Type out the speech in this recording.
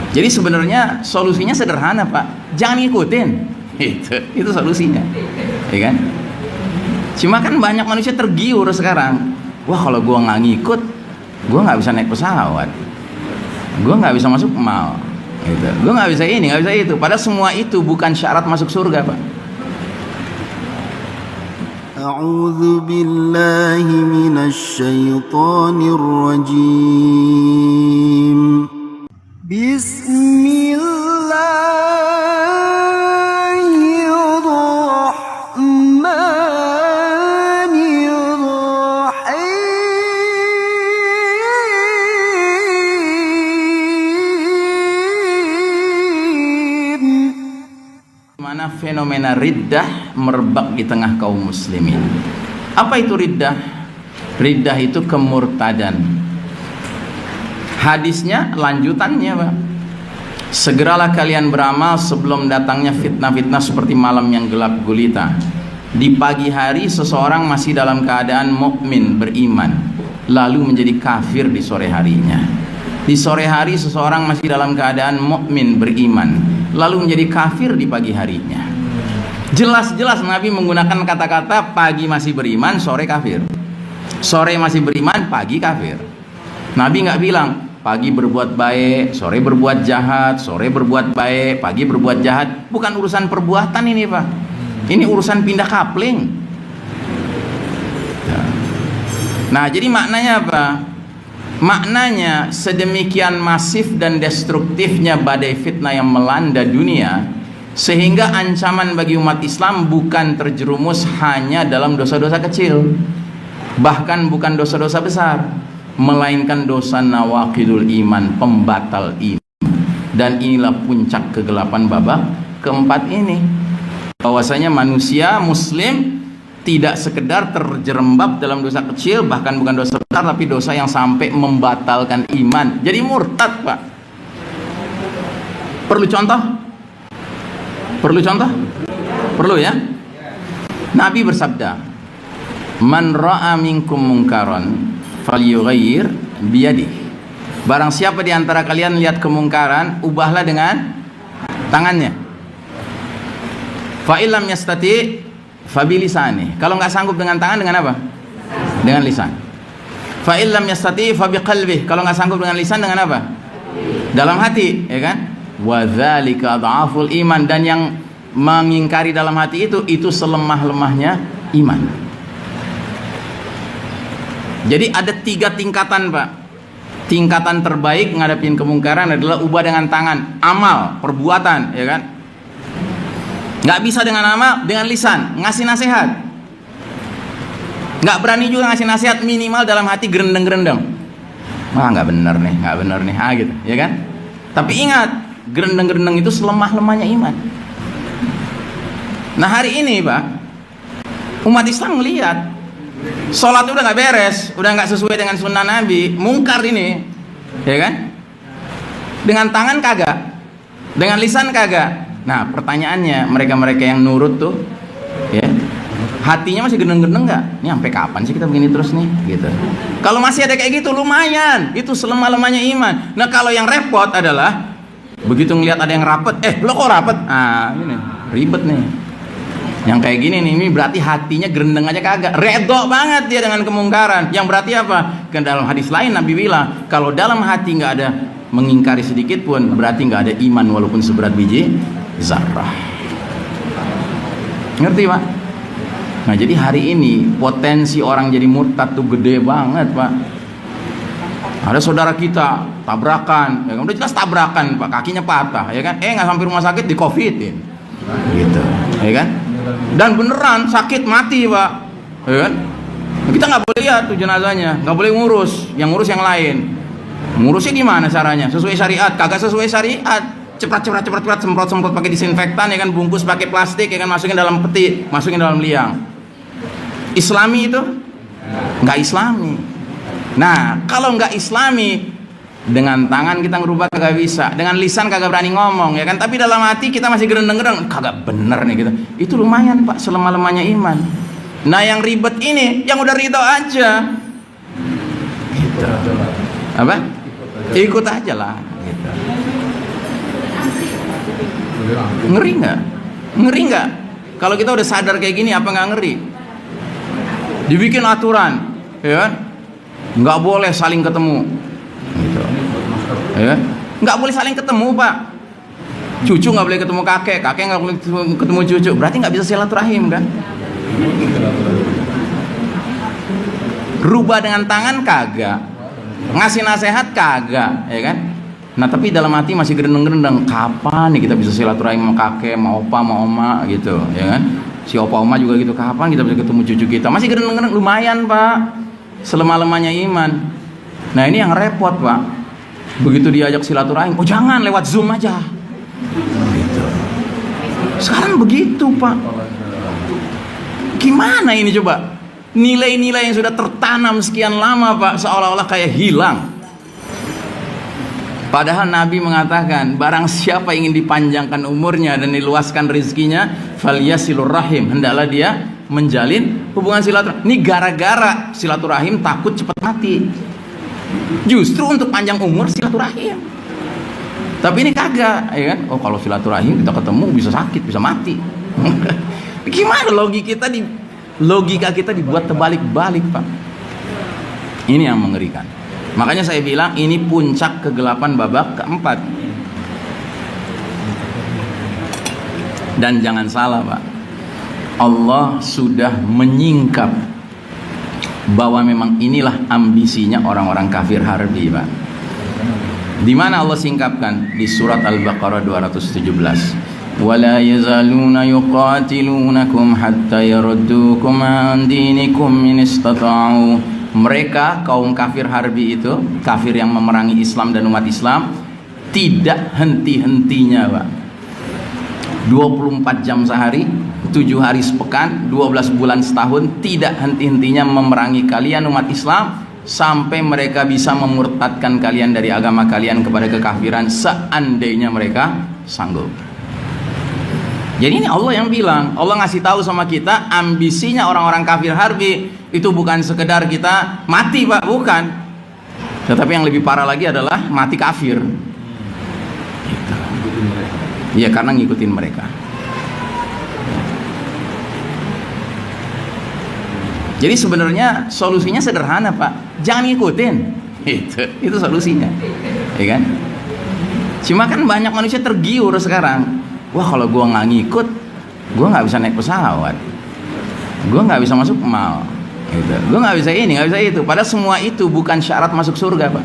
Jadi sebenarnya solusinya sederhana Pak, jangan ngikutin. Itu solusinya, ya kan? Cuma kan banyak manusia tergiur sekarang. Wah kalau gua nggak ngikut, gua nggak bisa naik pesawat, gua nggak bisa masuk mall, gitu. Gua nggak bisa ini, nggak bisa itu. Padahal semua itu bukan syarat masuk surga Pak. A'udzu billahi minasy syaithanir rajim. Bismillahirrahmanirrahim. Mana fenomena riddah merebak di tengah kaum muslimin. Apa itu riddah? Riddah itu kemurtadan. Hadisnya lanjutannya Pak, segeralah kalian beramal sebelum datangnya fitnah-fitnah seperti malam yang gelap gulita. Di pagi hari seseorang masih dalam keadaan mukmin beriman, lalu menjadi kafir di sore harinya. Di sore hari seseorang masih dalam keadaan mukmin beriman, lalu menjadi kafir di pagi harinya. Jelas-jelas Nabi menggunakan kata-kata pagi masih beriman, sore kafir. Sore masih beriman, pagi kafir. Nabi nggak bilang pagi berbuat baik, sore berbuat jahat, sore berbuat baik, pagi berbuat jahat. Bukan urusan perbuatan ini Pak, ini urusan pindah kapling. Nah jadi maknanya apa? Maknanya sedemikian masif dan destruktifnya badai fitnah yang melanda dunia, sehingga ancaman bagi umat Islam bukan terjerumus hanya dalam dosa-dosa kecil, bahkan bukan dosa-dosa besar, melainkan dosa nawaqidul iman, pembatal iman. Dan inilah puncak kegelapan babak keempat ini, bahwasanya manusia muslim tidak sekedar terjerembab dalam dosa kecil, bahkan bukan dosa besar, tapi dosa yang sampai membatalkan iman, jadi murtad Pak. Perlu contoh? Perlu contoh? Perlu ya? Nabi bersabda, man ra'a minkum munkaran falyughayyir biyadihi. Barang siapa di antara kalian lihat kemungkaran, ubahlah dengan tangannya. Fa illam yastati fa bilisani. Kalau nggak sanggup dengan tangan, dengan apa? Dengan lisan. Fa illam yastati fa biqalbihi. Kalau nggak sanggup dengan lisan, dengan apa? Dalam hati, ya kan? Wa dzalika dhaful iman. Dan yang mengingkari dalam hati itu selemah-lemahnya iman. Jadi ada 3 tingkatan Pak. Tingkatan terbaik ngadepin kemungkaran adalah ubah dengan tangan, amal, perbuatan, ya kan? Nggak bisa dengan amal, dengan lisan, ngasih nasihat. Nggak berani juga ngasih nasihat, minimal dalam hati gerendeng-gerendeng. Wah nggak bener nih, gitu, ya kan? Tapi ingat, gerendeng-gerendeng itu selemah-lemahnya iman. Nah hari ini Pak, umat Islam melihat sholat udah nggak beres, udah nggak sesuai dengan sunnah Nabi, mungkar ini, ya kan? Dengan tangan kagak, dengan lisan kagak. Nah pertanyaannya, mereka-mereka yang nurut tuh, ya, hatinya masih gendeng-gendeng nggak? Ini sampai kapan sih kita begini terus nih, gitu. Kalau masih ada kayak gitu, lumayan, itu selemah-lemahnya iman. Nah kalau yang repot adalah begitu ngelihat ada yang rapet, lo kok rapet? Ah ini ribet nih. Yang kayak gini nih, ini berarti hatinya gerendeng aja kagak, redok banget dia dengan kemungkaran. Yang berarti apa? Kan dalam hadis lain Nabi bilang, kalau dalam hati nggak ada mengingkari sedikit pun, berarti nggak ada iman walaupun seberat biji zarrah. Ngerti Pak? Nah jadi hari ini potensi orang jadi murtad tuh gede banget Pak. Ada saudara kita tabrakan, ya kan? Udah jelas tabrakan Pak, kakinya patah, ya kan? Nggak sampai rumah sakit, di covidin, gitu, ya kan? Dan beneran sakit mati Pak, ya kan? Kita nggak boleh lihat tuh jenazahnya, nggak boleh ngurus, yang ngurus yang lain. Ngurusnya gimana caranya? Sesuai syariat? Kagak sesuai syariat. Cepat semprot pakai disinfektan, ya kan? Bungkus pakai plastik, ya kan? Masukin dalam peti, masukin dalam liang. Islami itu? Nggak Islami. Nah kalau nggak Islami, dengan tangan kita ngerubah kagak bisa, dengan lisan kagak berani ngomong, ya kan? Tapi dalam hati kita masih gerendeng-gerendeng, kagak bener nih gitu. Itu lumayan Pak, selemah-lemahnya iman. Nah yang ribet ini, yang udah ridho aja, gitu. Apa? Ikut aja lah, gitu. Ngeri nggak? Ngeri nggak? Kalau kita udah sadar kayak gini, apa nggak ngeri? Dibikin aturan, ya kan? Nggak boleh saling ketemu, gitu. Ya kan? Nggak boleh saling ketemu, Pak. Cucu nggak boleh ketemu kakek, kakek nggak boleh ketemu cucu. Berarti nggak bisa silaturahim, kan? Rubah dengan tangan kagak, ngasih nasihat kagak, ya kan? Nah tapi dalam hati masih gerendeng-gerendeng, kapan nih kita bisa silaturahim sama kakek, sama opa, sama oma gitu, ya kan? Si opa oma juga gitu, kapan kita bisa ketemu cucu kita? Masih gerendeng-gerendeng, lumayan Pak, selemah-lemahnya iman. Nah ini yang repot Pak, begitu diajak silaturahim, oh jangan, lewat Zoom aja gitu. Sekarang begitu Pak. Gimana ini coba? Nilai-nilai yang sudah tertanam sekian lama Pak, seolah-olah kayak hilang. Padahal Nabi mengatakan, barang siapa ingin dipanjangkan umurnya dan diluaskan rezekinya, falyasilur rahim, hendaklah dia menjalin hubungan silaturahim. Ini gara-gara silaturahim takut cepat mati. Justru untuk panjang umur silaturahim. Tapi ini kagak, ya kan? Oh kalau silaturahim kita ketemu bisa sakit, bisa mati. Gimana logika kita dibuat terbalik-balik Pak. Ini yang mengerikan. Makanya saya bilang ini puncak kegelapan babak keempat. Dan jangan salah Pak, Allah sudah menyingkap bahwa memang inilah ambisinya orang-orang kafir harbi Pak. Di mana Allah singkapkan? Di surat Al-Baqarah 217. Wala yazaluna yuqatilunakum hatta yaruddukum an dinikum in istata'u. Mereka kaum kafir harbi itu, kafir yang memerangi Islam dan umat Islam, tidak henti-hentinya Pak. 24 jam sehari, 7 hari sepekan, 12 bulan setahun, tidak henti-hentinya memerangi kalian umat Islam, sampai mereka bisa memurtadkan kalian dari agama kalian kepada kekafiran, seandainya mereka sanggup. Jadi ini Allah yang bilang, Allah ngasih tahu sama kita ambisinya orang-orang kafir harbi itu bukan sekedar kita mati Pak, bukan. Tetapi yang lebih parah lagi adalah mati kafir. Iya, karena ngikutin mereka. Jadi sebenarnya solusinya sederhana Pak, jangan ngikutin. Itu solusinya, ya kan? Cuma kan banyak manusia tergiur sekarang. Wah kalau gue nggak ngikut, gue nggak bisa naik pesawat, gue nggak bisa masuk mall, gitu. Gue nggak bisa ini, nggak bisa itu. Padahal semua itu bukan syarat masuk surga Pak.